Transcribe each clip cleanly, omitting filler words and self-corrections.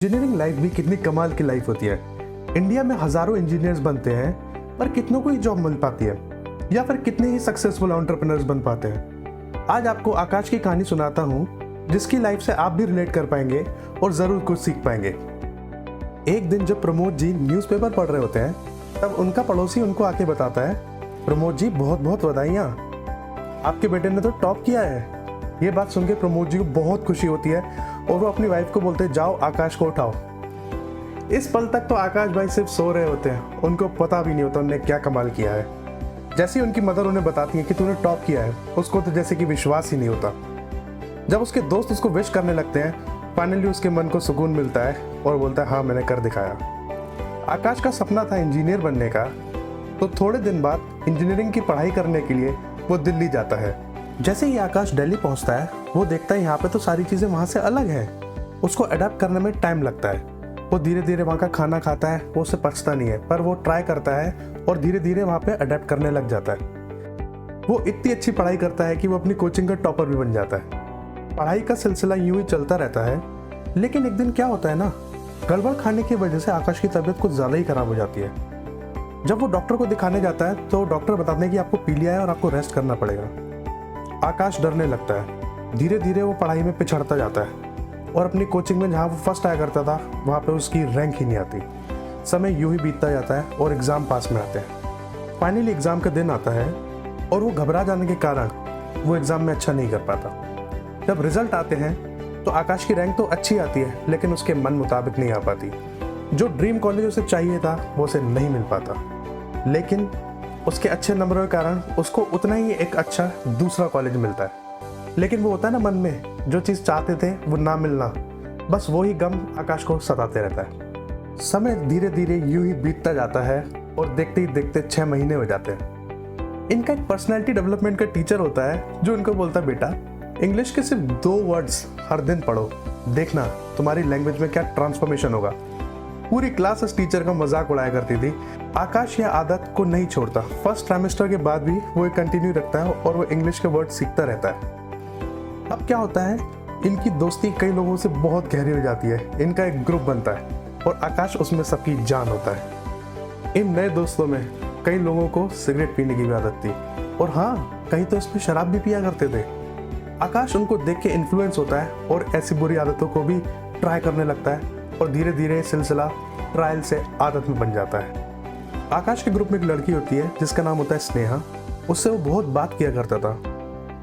Engineering life भी कितनी कमाल की लाइफ होती है। इंडिया में हजारों इंजीनियर्स बनते हैं, पर कितनों को ही जॉब मिल पाती है या फिर कितने ही सक्सेसफुल एंटरप्रेन्योर्स बन पाते हैं। आज आपको आकाश की कहानी सुनाता हूँ, जिसकी लाइफ से आप भी रिलेट कर पाएंगे और जरूर कुछ सीख पाएंगे। एक दिन जब प्रमोद जी न्यूज़पेपर पढ़ रहे होते हैं, तब उनका पड़ोसी उनको आके बताता है, प्रमोद जी बहुत बहुत बधाइयाँ, आपके बेटे ने तो टॉप किया है। ये बात सुन के प्रमोद जी को बहुत खुशी होती है और वो अपनी वाइफ को बोलते हैं, जाओ आकाश को उठाओ। इस पल तक तो आकाश भाई सिर्फ सो रहे होते हैं, उनको पता भी नहीं होता उन्होंने क्या कमाल किया है। जैसे ही उनकी मदर उन्हें बताती है कि तूने टॉप किया है, उसको तो जैसे कि विश्वास ही नहीं होता। जब उसके दोस्त उसको विश करने लगते हैं, फाइनली उसके मन को सुकून मिलता है और बोलता है, हाँ मैंने कर दिखाया। आकाश का सपना था इंजीनियर बनने का, तो थोड़े दिन बाद इंजीनियरिंग की पढ़ाई करने के लिए वो दिल्ली जाता है। जैसे ही आकाश दिल्ली पहुंचता है, वो देखता है यहाँ पे तो सारी चीज़ें वहाँ से अलग हैं। उसको अडेप्ट करने में टाइम लगता है। वो धीरे धीरे वहाँ का खाना खाता है, वो उसे पचता नहीं है, पर वो ट्राई करता है और धीरे धीरे वहाँ पे अडेप्ट करने लग जाता है। वो इतनी अच्छी पढ़ाई करता है कि वो अपनी कोचिंग का टॉपर भी बन जाता है। पढ़ाई का सिलसिला यूं ही चलता रहता है, लेकिन एक दिन क्या होता है ना, गड़बड़ खाने की वजह से आकाश की तबीयत कुछ ज़्यादा ही खराब हो जाती है। जब वो डॉक्टर को दिखाने जाता है, तो डॉक्टर बताते हैं कि आपको पीलिया है और आपको रेस्ट करना पड़ेगा। आकाश डरने लगता है। धीरे धीरे वो पढ़ाई में पिछड़ता जाता है और अपनी कोचिंग में जहाँ वो फर्स्ट आया करता था, वहाँ पे उसकी रैंक ही नहीं आती। समय यूं ही बीतता जाता है और एग्ज़ाम पास में आते हैं। फाइनली एग्ज़ाम का दिन आता है और वो घबरा जाने के कारण वो एग्ज़ाम में अच्छा नहीं कर पाता। जब रिजल्ट आते हैं तो आकाश की रैंक तो अच्छी आती है, लेकिन उसके मन मुताबिक नहीं आ पाती। जो ड्रीम कॉलेज उसे चाहिए था वो उसे नहीं मिल पाता, लेकिन उसके अच्छे नंबरों के कारण उसको उतना ही एक अच्छा दूसरा कॉलेज मिलता है। लेकिन वो होता है ना, मन में जो चीज़ चाहते थे वो ना मिलना, बस वही गम आकाश को सताते रहता है। समय धीरे धीरे यूं ही बीतता जाता है और देखते ही देखते 6 महीने हो जाते हैं। इनका एक पर्सनैलिटी डेवलपमेंट का टीचर होता है, जो इनको बोलता है, बेटा इंग्लिश के सिर्फ 2 वर्ड्स हर दिन पढ़ो, देखना तुम्हारी लैंग्वेज में क्या ट्रांसफॉर्मेशन होगा। पूरी क्लास इस टीचर का मजाक उड़ाया करती थी। आकाश यह आदत को नहीं छोड़ता। फर्स्ट ट्राइमेस्टर के बाद भी वो कंटिन्यू रखता है और वो इंग्लिश के वर्ड सीखता रहता है। अब क्या होता है, इनकी दोस्ती कई लोगों से बहुत गहरी हो जाती है। इनका एक ग्रुप बनता है और आकाश उसमें सबकी जान होता है। इन नए दोस्तों में कई लोगों को सिगरेट पीने की भी आदत थी और हाँ, कहीं तो इसमें शराब भी पिया करते थे। आकाश उनको देख के इन्फ्लुएंस होता है और ऐसी बुरी आदतों को भी ट्राई करने लगता है और धीरे धीरे सिलसिला ट्रायल से आदत में बन जाता है। आकाश के ग्रुप में एक लड़की होती है जिसका नाम होता है स्नेहा। उससे वो बहुत बात किया करता था।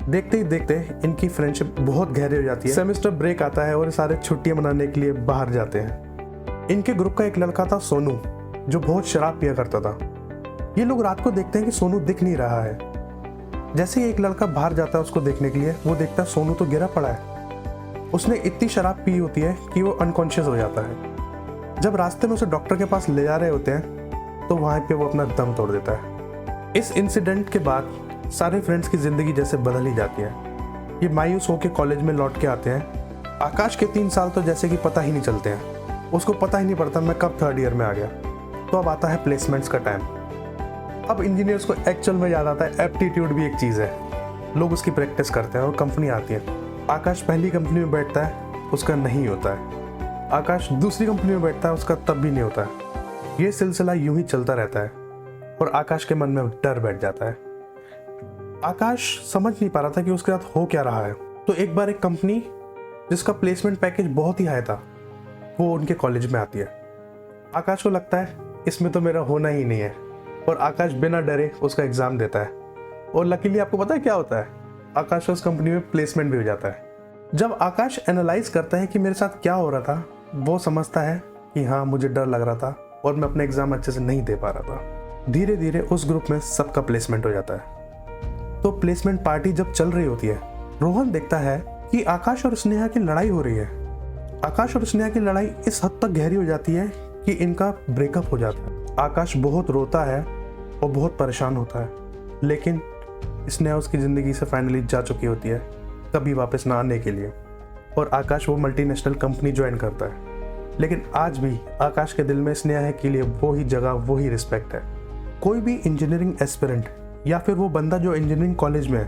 देखते ही देखते इनकी फ्रेंडशिप बहुत गहरी हो जाती है। सेमेस्टर ब्रेक आता है और सारे छुट्टियां मनाने के लिए बाहर जाते हैं। इनके ग्रुप का एक लड़का था सोनू, जो बहुत शराब पिया करता था। ये लोग रात को देखते हैं कि सोनू दिख नहीं रहा है। जैसे ही एक लड़का बाहर जाता है उसको देखने के लिए, वो देखता है सोनू तो गिरा पड़ा है। उसने इतनी शराब पी होती है कि वो अनकॉन्शियस हो जाता है। जब रास्ते में उसे डॉक्टर के पास ले जा रहे होते हैं, तो वहाँ पे वो अपना दम तोड़ देता है। इस इंसिडेंट के बाद सारे फ्रेंड्स की ज़िंदगी जैसे बदल ही जाती है। ये मायूस होकर कॉलेज में लौट के आते हैं। आकाश के 3 साल तो जैसे कि पता ही नहीं चलते हैं। उसको पता ही नहीं पड़ता मैं कब 3rd ईयर में आ गया। तो अब आता है प्लेसमेंट्स का टाइम। अब इंजीनियर्स को एक्चुअल में याद आता है एप्टीट्यूड भी एक चीज़ है। लोग उसकी प्रैक्टिस करते हैं और कंपनी आती है। आकाश पहली कंपनी में बैठता है, उसका नहीं होता है। आकाश दूसरी कंपनी में बैठता है, उसका तब भी नहीं होता है। ये सिलसिला यूं ही चलता रहता है और आकाश के मन में डर बैठ जाता है। आकाश समझ नहीं पा रहा था कि उसके साथ हो क्या रहा है। तो एक बार एक कंपनी जिसका प्लेसमेंट पैकेज बहुत ही हाई था, वो उनके कॉलेज में आती है। आकाश को लगता है इसमें तो मेरा होना ही नहीं है, और आकाश बिना डरे उसका एग्ज़ाम देता है। और लकीली आपको पता है क्या होता है, आकाश को उस कंपनी में प्लेसमेंट भी हो जाता है। जब आकाश एनालाइज करता है कि मेरे साथ क्या हो रहा था, वो समझता है कि हाँ, मुझे डर लग रहा था और मैं अपना एग्ज़ाम अच्छे से नहीं दे पा रहा था। धीरे धीरे उस ग्रुप में सबका प्लेसमेंट हो जाता है। तो प्लेसमेंट पार्टी जब चल रही होती है, रोहन देखता है कि आकाश और स्नेहा की लड़ाई हो रही है। आकाश और स्नेहा की लड़ाई इस हद तक गहरी हो जाती है कि इनका ब्रेकअप हो जाता है। आकाश बहुत रोता है और बहुत परेशान होता है, लेकिन स्नेहा उसकी ज़िंदगी से फाइनली जा चुकी होती है, कभी वापस ना आने के लिए। और आकाश वो मल्टीनेशनल कंपनी ज्वाइन करता है। लेकिन आज भी आकाश के दिल में स्नेहा के लिए वो ही जगह, वो ही रिस्पेक्ट है। कोई भी इंजीनियरिंग एस्पिरेंट या फिर वो बंदा जो इंजीनियरिंग कॉलेज में है,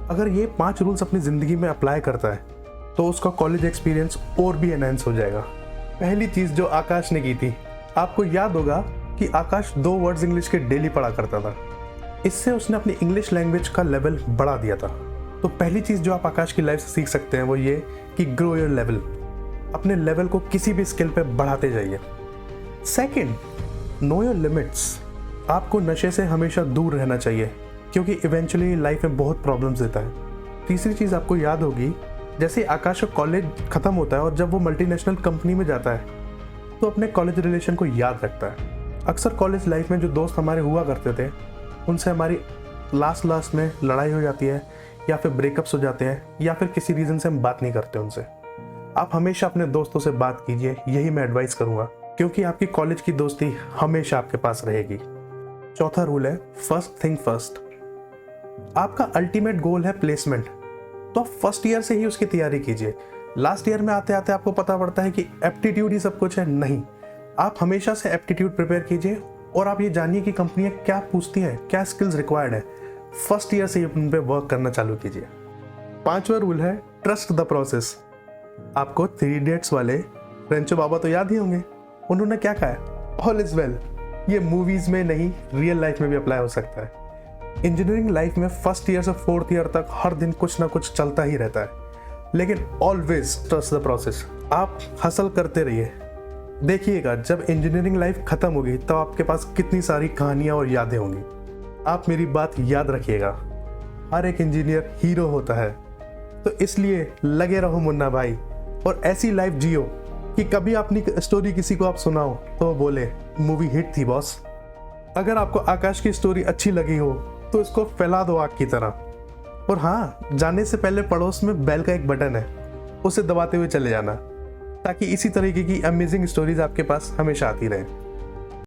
अगर ये 5 रूल्स अपनी ज़िंदगी में अप्लाई करता है, तो उसका कॉलेज एक्सपीरियंस और भी एनहांस हो जाएगा। पहली चीज जो आकाश ने की थी, आपको याद होगा कि आकाश 2 वर्ड्स इंग्लिश के डेली पढ़ा करता था। इससे उसने अपनी इंग्लिश लैंग्वेज का लेवल बढ़ा दिया था। तो पहली चीज जो आप आकाश की लाइफ से सीख सकते हैं वो ये कि ग्रो योर लेवल। अपने लेवल को किसी भी स्किल पे बढ़ाते जाइए। Second, know your limits. आपको नशे से हमेशा दूर रहना चाहिए क्योंकि इवेंचुअली लाइफ में बहुत प्रॉब्लम्स देता है। तीसरी चीज़ आपको याद होगी, जैसे आकाश का कॉलेज ख़त्म होता है और जब वो मल्टीनेशनल कंपनी में जाता है तो अपने कॉलेज रिलेशन को याद रखता है। अक्सर कॉलेज लाइफ में जो दोस्त हमारे हुआ करते थे उनसे हमारी लास्ट में लड़ाई हो जाती है या फिर ब्रेकअप्स हो जाते हैं या फिर किसी रीज़न से हम बात नहीं करते उनसे। आप हमेशा अपने दोस्तों से बात कीजिए, यही मैं एडवाइस करूँगा, क्योंकि आपकी कॉलेज की दोस्ती हमेशा आपके पास रहेगी। चौथा रूल है फर्स्ट थिंग फर्स्ट। आपका अल्टीमेट गोल है प्लेसमेंट, तो आप फर्स्ट ईयर से ही उसकी तैयारी कीजिए। लास्ट ईयर में आते आते आपको पता पड़ता है कि एप्टीट्यूड ही सब कुछ है। नहीं, आप हमेशा से एप्टीट्यूड प्रिपेयर कीजिए और आप ये जानिए कि कंपनियां क्या पूछती हैं, क्या स्किल्स रिक्वायर्ड है। फर्स्ट ईयर से ही उन पे वर्क करना चालू कीजिए। 5वां रूल है ट्रस्ट द प्रोसेस। आपको 3 इडियट्स वाले रेंचो बाबा तो याद ही होंगे। उन्होंने क्या कहा है, ऑल इज वेल। ये मूवीज में नहीं, रियल लाइफ में भी अप्लाई हो सकता है। इंजीनियरिंग लाइफ में फर्स्ट ईयर से 4th ईयर तक हर दिन कुछ ना कुछ चलता ही रहता है, लेकिन ऑलवेज ट्रस्ट द प्रोसेस। आप हसल करते रहिए। देखिएगा जब इंजीनियरिंग लाइफ खत्म होगी तो आपके पास कितनी सारी कहानियां और यादें होंगी। आप मेरी बात याद रखिएगा, हर एक इंजीनियर हीरो होता है। तो इसलिए लगे रहो मुन्ना भाई और ऐसी लाइफ जियो कि कभी अपनी स्टोरी किसी को आप सुनाओ तो वो बोले मूवी हिट थी बॉस। अगर आपको आकाश की स्टोरी अच्छी लगी हो तो इसको फैला दो आग की तरह। और हाँ, जाने से पहले पड़ोस में बेल का एक बटन है, उसे दबाते हुए चले जाना ताकि इसी तरीके की अमेजिंग स्टोरीज आपके पास हमेशा आती रहे।